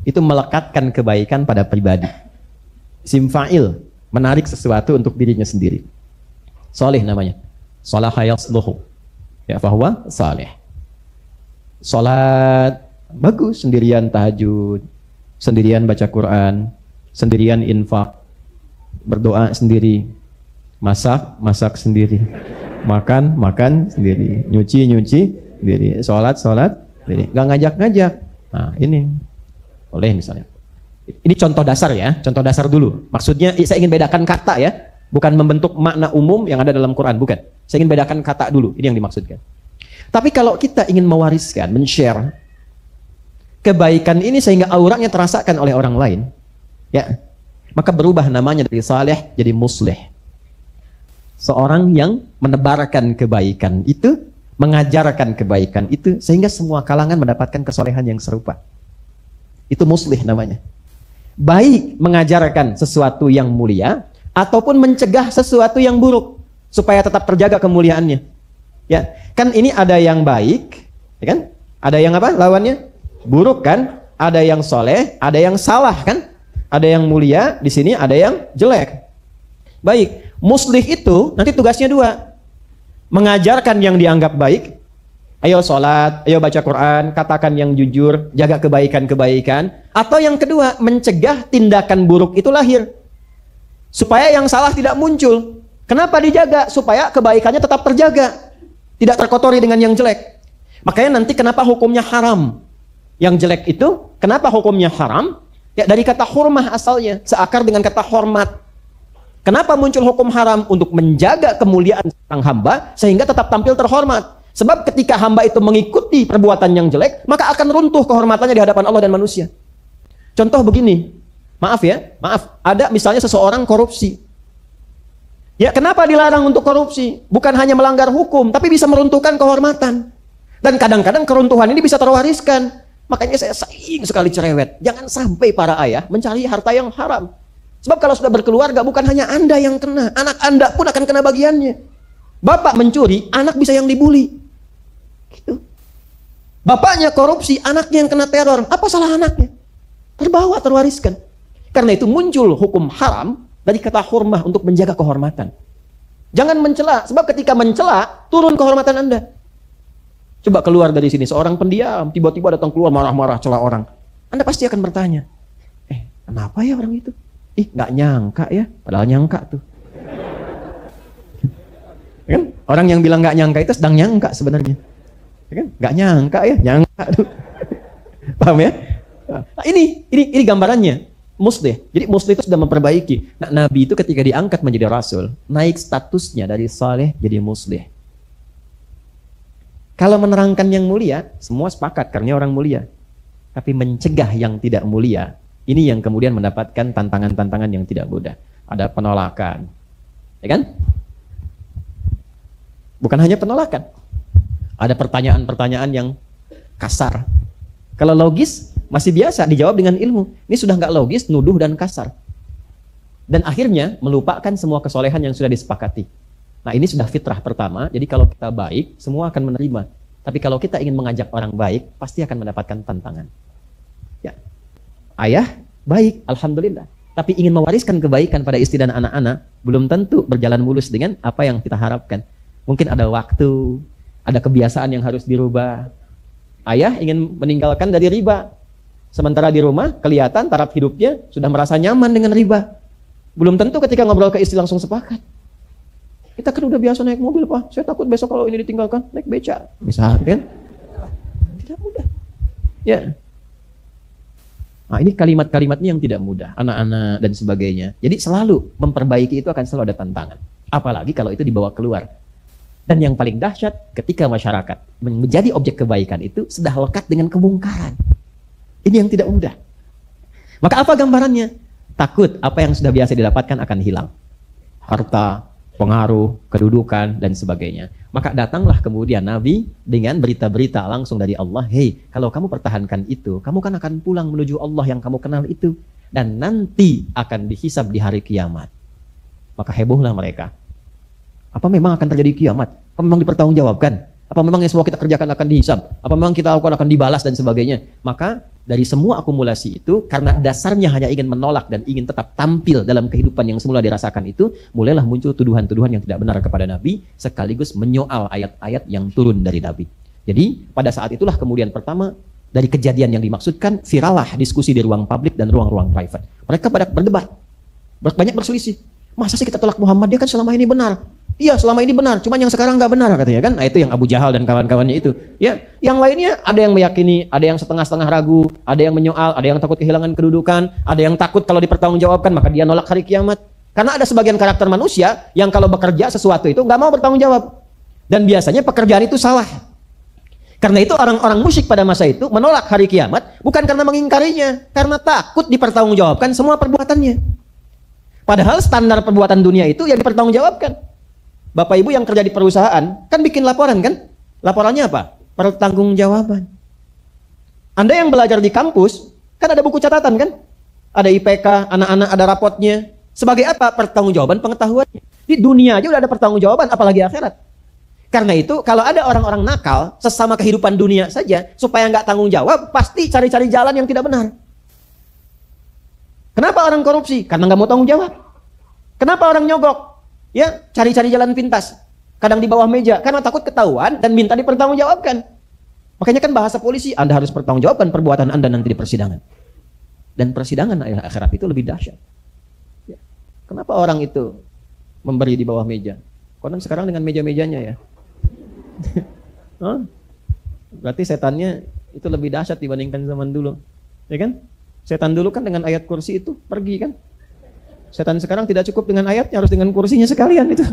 itu melekatkan kebaikan pada pribadi. Isim fa'il, menarik sesuatu untuk dirinya sendiri. Soleh namanya. Salaha yasluhu. Ya, fahuwa saleh. Salat bagus, sendirian tahajud, sendirian baca Quran, sendirian infak, berdoa sendiri, masak sendiri, makan sendiri, nyuci sendiri, sholat sendiri, nggak ngajak. Nah ini boleh misalnya. Ini contoh dasar ya, contoh dasar dulu. Maksudnya saya ingin bedakan kata ya, bukan membentuk makna umum yang ada dalam Quran, bukan. Saya ingin bedakan kata dulu, ini yang dimaksudkan. Tapi kalau kita ingin mewariskan, men-share kebaikan ini sehingga auranya terasakan oleh orang lain, ya, maka berubah namanya dari saleh jadi musleh. Seorang yang menebarkan kebaikan itu, mengajarkan kebaikan itu, sehingga semua kalangan mendapatkan kesolehan yang serupa. Itu muslih namanya. Baik mengajarkan sesuatu yang mulia, ataupun mencegah sesuatu yang buruk, supaya tetap terjaga kemuliaannya. Ya, kan ini ada yang baik, ya kan? Ada yang apa? Lawannya buruk kan? Ada yang soleh, ada yang salah kan? Ada yang mulia, di sini ada yang jelek. Baik, muslih itu nanti tugasnya dua. Mengajarkan yang dianggap baik, ayo sholat, ayo baca Quran, katakan yang jujur, jaga kebaikan-kebaikan. Atau yang kedua, mencegah tindakan buruk itu lahir, supaya yang salah tidak muncul. Kenapa dijaga? Supaya kebaikannya tetap terjaga, tidak terkotori dengan yang jelek. Makanya nanti kenapa hukumnya haram? Yang jelek itu, kenapa hukumnya haram? Ya dari kata hurmah asalnya, seakar dengan kata hormat. Kenapa muncul hukum haram? Untuk menjaga kemuliaan sang hamba sehingga tetap tampil terhormat. Sebab ketika hamba itu mengikuti perbuatan yang jelek, maka akan runtuh kehormatannya di hadapan Allah dan manusia. Contoh begini, maaf, ada misalnya seseorang korupsi. Ya, kenapa dilarang untuk korupsi? Bukan hanya melanggar hukum, tapi bisa meruntuhkan kehormatan. Dan kadang-kadang keruntuhan ini bisa terwariskan. Makanya saya sering sekali cerewet, jangan sampai para ayah mencari harta yang haram. Sebab kalau sudah berkeluarga, bukan hanya Anda yang kena, anak Anda pun akan kena bagiannya. Bapak mencuri, anak bisa yang dibully. Gitu. Bapaknya korupsi, anaknya yang kena teror. Apa salah anaknya? Terbawa, terwariskan. Karena itu muncul hukum haram dari kata hurmah untuk menjaga kehormatan. Jangan mencela, sebab ketika mencela, turun kehormatan Anda. Coba keluar dari sini, seorang pendiam, tiba-tiba datang keluar marah-marah cela orang. Anda pasti akan bertanya, kenapa ya orang itu? Nggak nyangka ya, padahal nyangka tuh. Kan? Orang yang bilang nggak nyangka itu sedang nyangka sebenarnya. Kan? Nggak nyangka ya, nyangka tuh. Paham ya? Nah, ini gambarannya. Muslih. Jadi muslih itu sudah memperbaiki. Nah, Nabi itu ketika diangkat menjadi rasul, naik statusnya dari saleh jadi muslih. Kalau menerangkan yang mulia, semua sepakat karena orang mulia. Tapi mencegah yang tidak mulia, ini yang kemudian mendapatkan tantangan-tantangan yang tidak mudah. Ada penolakan. Ya kan? Bukan hanya penolakan. Ada pertanyaan-pertanyaan yang kasar. Kalau logis, masih biasa dijawab dengan ilmu. Ini sudah nggak logis, nuduh dan kasar. Dan akhirnya melupakan semua kesolehan yang sudah disepakati. Nah ini sudah fitrah pertama, jadi kalau kita baik, semua akan menerima. Tapi kalau kita ingin mengajak orang baik, pasti akan mendapatkan tantangan. Ya. Ayah baik, alhamdulillah. Tapi ingin mewariskan kebaikan pada istri dan anak-anak, belum tentu berjalan mulus dengan apa yang kita harapkan. Mungkin ada waktu, ada kebiasaan yang harus dirubah. Ayah ingin meninggalkan dari riba. Sementara di rumah, kelihatan taraf hidupnya sudah merasa nyaman dengan riba. Belum tentu ketika ngobrol ke istri langsung sepakat. Kita kan udah biasa naik mobil, Pak. Saya takut besok kalau ini ditinggalkan, naik beca. Misalnya, kan? Tidak mudah. Ya. Nah, ini kalimat-kalimatnya yang tidak mudah, anak-anak dan sebagainya. Jadi selalu memperbaiki itu akan selalu ada tantangan. Apalagi kalau itu dibawa keluar. Dan yang paling dahsyat ketika masyarakat menjadi objek kebaikan itu sudah lekat dengan kemungkaran. Ini yang tidak mudah. Maka apa gambarannya? Takut apa yang sudah biasa didapatkan akan hilang. Harta, pengaruh, kedudukan, dan sebagainya. Maka datanglah kemudian Nabi dengan berita-berita langsung dari Allah. Hei, kalau kamu pertahankan itu, kamu kan akan pulang menuju Allah yang kamu kenal itu. Dan nanti akan dihisab di hari kiamat. Maka hebohlah mereka. Apa memang akan terjadi kiamat? Apa memang dipertanggungjawabkan? Apa memang yang semua kita kerjakan akan dihisab? Apa memang kita lakukan akan dibalas dan sebagainya? Maka dari semua akumulasi itu, karena dasarnya hanya ingin menolak dan ingin tetap tampil dalam kehidupan yang semula dirasakan itu, mulailah muncul tuduhan-tuduhan yang tidak benar kepada Nabi, sekaligus menyoal ayat-ayat yang turun dari Nabi. Jadi, pada saat itulah kemudian pertama, dari kejadian yang dimaksudkan, viralah diskusi di ruang publik dan ruang-ruang private. Mereka pada berdebat, banyak berselisih. Masa sih kita tolak Muhammad, dia kan selama ini benar. Iya, selama ini benar, cuman yang sekarang nggak benar katanya kan. Nah, itu yang Abu Jahal dan kawan-kawannya itu. Ya, yang lainnya ada yang meyakini, ada yang setengah-setengah ragu, ada yang menyoal, ada yang takut kehilangan kedudukan, ada yang takut kalau dipertanggungjawabkan maka dia nolak hari kiamat. Karena ada sebagian karakter manusia yang kalau bekerja sesuatu itu nggak mau bertanggung jawab. Dan biasanya pekerjaan itu salah. Karena itu orang-orang musyrik pada masa itu menolak hari kiamat bukan karena mengingkarinya, karena takut dipertanggungjawabkan semua perbuatannya. Padahal standar perbuatan dunia itu yang dipertanggungjawabkan. Bapak Ibu yang kerja di perusahaan, kan bikin laporan kan? Laporannya apa? Pertanggungjawaban. Anda yang belajar di kampus, kan ada buku catatan kan? Ada IPK, anak-anak ada rapotnya. Sebagai apa? Pertanggungjawaban pengetahuannya. Di dunia aja udah ada pertanggungjawaban, apalagi akhirat. Karena itu, kalau ada orang-orang nakal, sesama kehidupan dunia saja, supaya nggak tanggung jawab, pasti cari-cari jalan yang tidak benar. Kenapa orang korupsi? Karena nggak mau tanggung jawab. Kenapa orang nyogok? Ya, cari-cari jalan pintas. Kadang di bawah meja, karena takut ketahuan dan minta dipertanggungjawabkan. Makanya kan bahasa polisi, Anda harus pertanggungjawabkan perbuatan Anda nanti di persidangan. Dan persidangan akhirat itu lebih dahsyat. Ya. Kenapa orang itu memberi di bawah meja? Konon sekarang dengan meja-mejanya ya. Berarti setannya itu lebih dahsyat dibandingkan zaman dulu. Ya kan? Setan dulu kan dengan ayat kursi itu pergi kan? Setan sekarang tidak cukup dengan ayatnya, harus dengan kursinya sekalian itu.